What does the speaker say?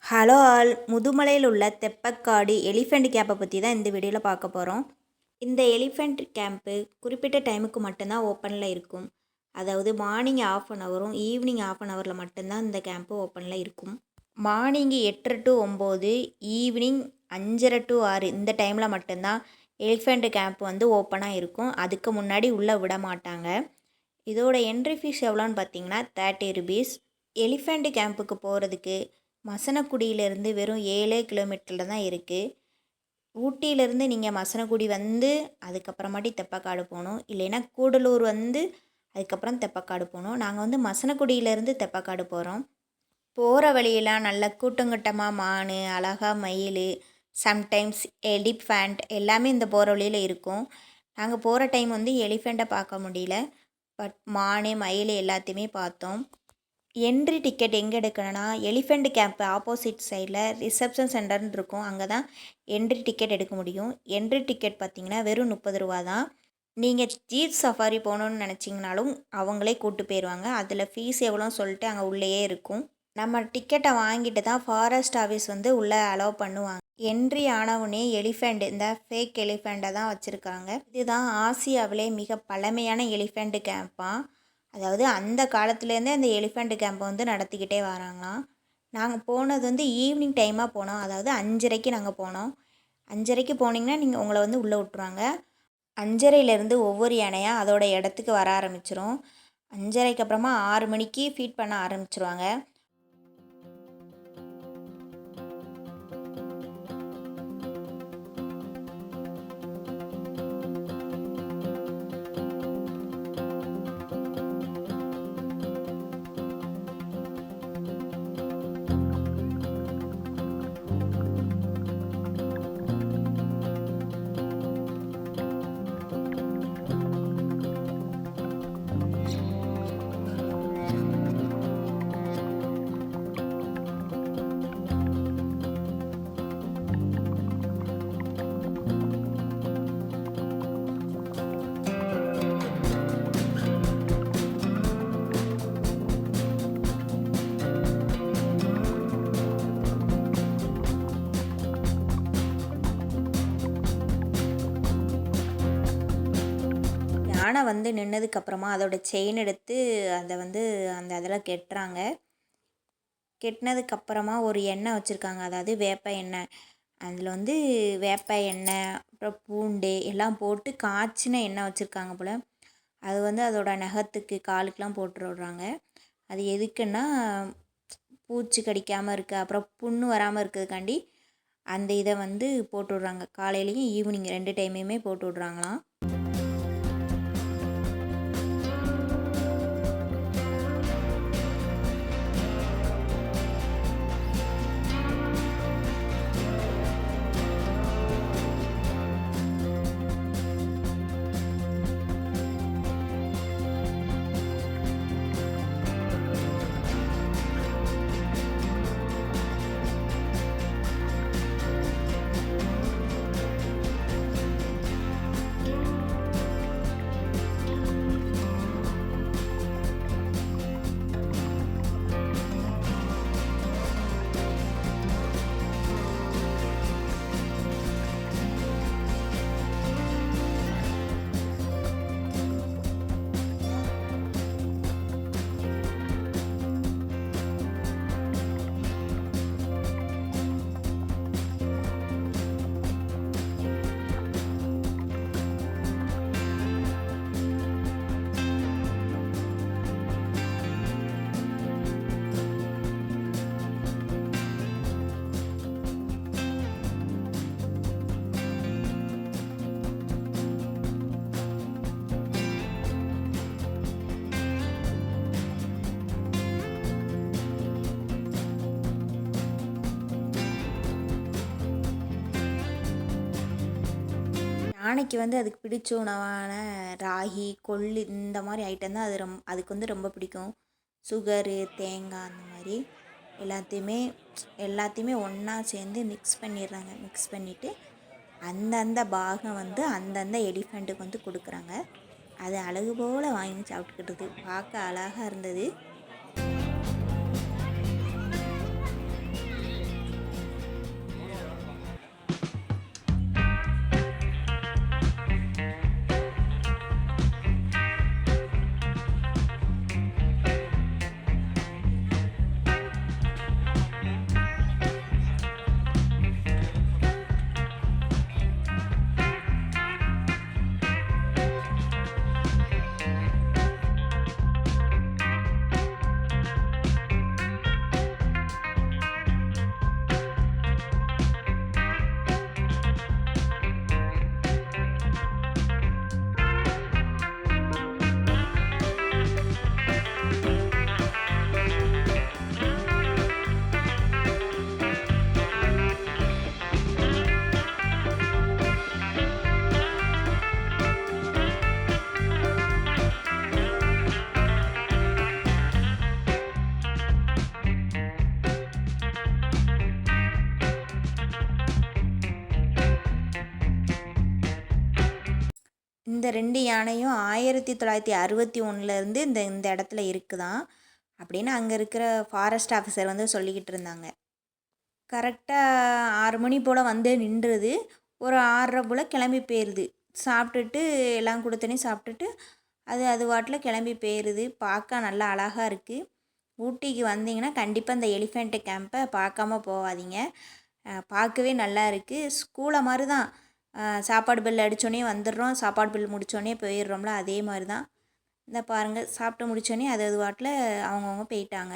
Hello all, முதுமலையில் உள்ள Theppakadu elephant கேம்பை பற்றி தான் இந்த வீடியோவில் பார்க்க போகிறோம். இந்த எலிஃபெண்ட் கேம்ப்பு குறிப்பிட்ட டைமுக்கு மட்டும்தான் ஓப்பனில் இருக்கும். அதாவது மார்னிங் 1/2 ஹவரும் ஈவினிங் 1/2 ஹவரில் மட்டும்தான் இந்த கேம்ப்பு ஓப்பனில் இருக்கும். மார்னிங் 8:30 to 9, ஈவினிங் 5:30 to 6 இந்த டைமில் மட்டும்தான் எலிஃபெண்ட் கேம்ப் வந்து ஓப்பனாக இருக்கும். அதுக்கு முன்னாடி உள்ளே விட மாட்டாங்க. இதோட என்ட்ரி ஃபீஸ் எவ்வளோன்னு பார்த்தீங்கன்னா 30 rupees. எலிஃபெண்ட் கேம்புக்கு போகிறதுக்கு மசனக்குடியிலேருந்து வெறும் 7 கிலோமீட்டரில் தான் இருக்குது. ஊட்டியிலேருந்து நீங்கள் மசனக்குடி வந்து அதுக்கப்புறமாட்டி தெப்பக்காடு போகணும். இல்லைன்னா கூடலூர் வந்து அதுக்கப்புறம் தெப்பக்காடு போகணும். நாங்கள் வந்து மசனக்குடியிலேருந்து தெப்பக்காடு போகிறோம். போகிற வழியெல்லாம் நல்ல கூட்டங்கட்டமாக மான், அழகா மயில், சம்டைம்ஸ் எலிஃபண்ட் எல்லாமே இந்த போகிற வழியில் இருக்கும். நாங்கள் போகிற டைம் வந்து எலிஃபெண்ட்டை பார்க்க முடியல. பட் மான், மயில் எல்லாத்தையுமே பார்த்தோம். என்ட்ரி டிக்கெட் எங்கே எடுக்கணும்னா எலிஃபெண்ட் கேம்ப் ஆப்போசிட் சைடில் ரிசப்ஷன் சென்டர்னு இருக்கும். அங்கே தான் என்ட்ரி டிக்கெட் எடுக்க முடியும். என்ட்ரி டிக்கெட் பார்த்திங்கன்னா வெறும் 30 ரூபா தான். நீங்கள் ஜீப் சஃபாரி போகணுன்னு நினச்சிங்கனாலும் அவங்களே கூப்பிட்டு போயிடுவாங்க. அதில் ஃபீஸ் எவ்வளோன்னு சொல்லிட்டு அங்கே உள்ளேயே இருக்கும். நம்ம டிக்கெட்டை வாங்கிட்டு தான் ஃபாரஸ்ட் ஆஃபீஸ் வந்து உள்ளே அலோவ் பண்ணுவாங்க. என்ட்ரி ஆனவுடனே எலிஃபெண்ட், இந்த ஃபேக் எலிஃபெண்ட்டை தான் வச்சுருக்காங்க. இதுதான் ஆசியாவிலே மிக பழமையான எலிஃபெண்ட் கேம்ப்பாக. அதாவது அந்த காலத்துலேருந்தே அந்த எலிஃபெண்ட் கேம்பை வந்து நடத்திக்கிட்டே வராங்களாம். நாங்கள் போனது வந்து ஈவினிங் டைமாக போனோம். அதாவது 5:30க்கு நாங்கள் போனோம். 5:30க்கு போனீங்கன்னா உங்களை வந்து உள்ளே விட்ருவாங்க. 5:30லேருந்து ஒவ்வொரு யானையாக அதோட இடத்துக்கு வர ஆரம்பிச்சிரும். 5:30க்கு அப்புறமா 6 மணிக்கு ஃபீட் பண்ண ஆரம்பிச்சிருவாங்க. யானை வந்து நின்னதுக்கப்புறமா அதோட செயின் எடுத்து அதை வந்து அந்த இதில் கெட்டுறாங்க. கெட்டினதுக்கப்புறமா ஒரு எண்ணெய் வச்சுருக்காங்க, அதாவது வேப்ப எண்ணெய். அதில் வந்து வேப்ப எண்ணெய் அப்புறம் பூண்டு எல்லாம் போட்டு காய்ச்சின எண்ணெய் வச்சுருக்காங்க போல். அது வந்து அதோட நகத்துக்கு காலுக்கெலாம் போட்டு விடுறாங்க. அது எதுக்குன்னா பூச்சி கடிக்காமல் இருக்க, அப்புறம் புண்ணு வராமல் இருக்கிறதுக்காண்டி அந்த இதை வந்து போட்டு விட்றாங்க. காலையிலையும் ஈவினிங் 2 டைமையுமே போட்டு விட்றாங்களாம். யானைக்கு வந்து அதுக்கு பிடிச்ச உணவான ராகி, கொள்ளு இந்த மாதிரி ஐட்டம் தான் அதுக்கு வந்து ரொம்ப பிடிக்கும். சுகரு, தேங்காய் அந்த மாதிரி எல்லாத்தையுமே ஒன்றா சேர்ந்து மிக்ஸ் பண்ணிடுறாங்க. மிக்ஸ் பண்ணிவிட்டு அந்தந்த பாகம் வந்து அந்தந்த எலிஃபெண்ட்டுக்கு வந்து கொடுக்குறாங்க. அது அழகு போல் வாங்கி சாப்பிட்டுக்கிட்டது பார்க்க அழகாக இருந்தது. இந்த 2 யானையும் 1961லேருந்து இந்த இந்த இடத்துல இருக்குதாம் அப்படின்னு அங்கே இருக்கிற ஃபாரஸ்ட் ஆஃபீஸர் வந்து சொல்லிக்கிட்டு இருந்தாங்க. கரெக்டாக 6 மணி போல் வந்து நின்றுது. ஒரு 6:30 போல் கிளம்பி போயிடுது. சாப்பிட்டுட்டு எல்லாம் கொடுத்தோன்னே சாப்பிட்டுட்டு அது வாட்டில் கிளம்பி போயிடுது. பார்க்க நல்லா அழகாக இருக்குது. ஊட்டிக்கு வந்தீங்கன்னா கண்டிப்பாக இந்த எலிஃபெண்ட் கேம்பை பார்க்காம போகாதீங்க. பார்க்கவே நல்லா இருக்குது. ஸ்கூலை மாதிரி தான். சாப்பாடு பில் அடித்தோடனே வந்துடுறோம், சாப்பாடு பில் முடித்தோடனே போயிடுறோம்ல, அதே மாதிரி தான். இந்த பாருங்கள், சாப்பிட்டு முடித்தோடனே அது வாட்டில் அவங்கவுங்க போயிட்டாங்க.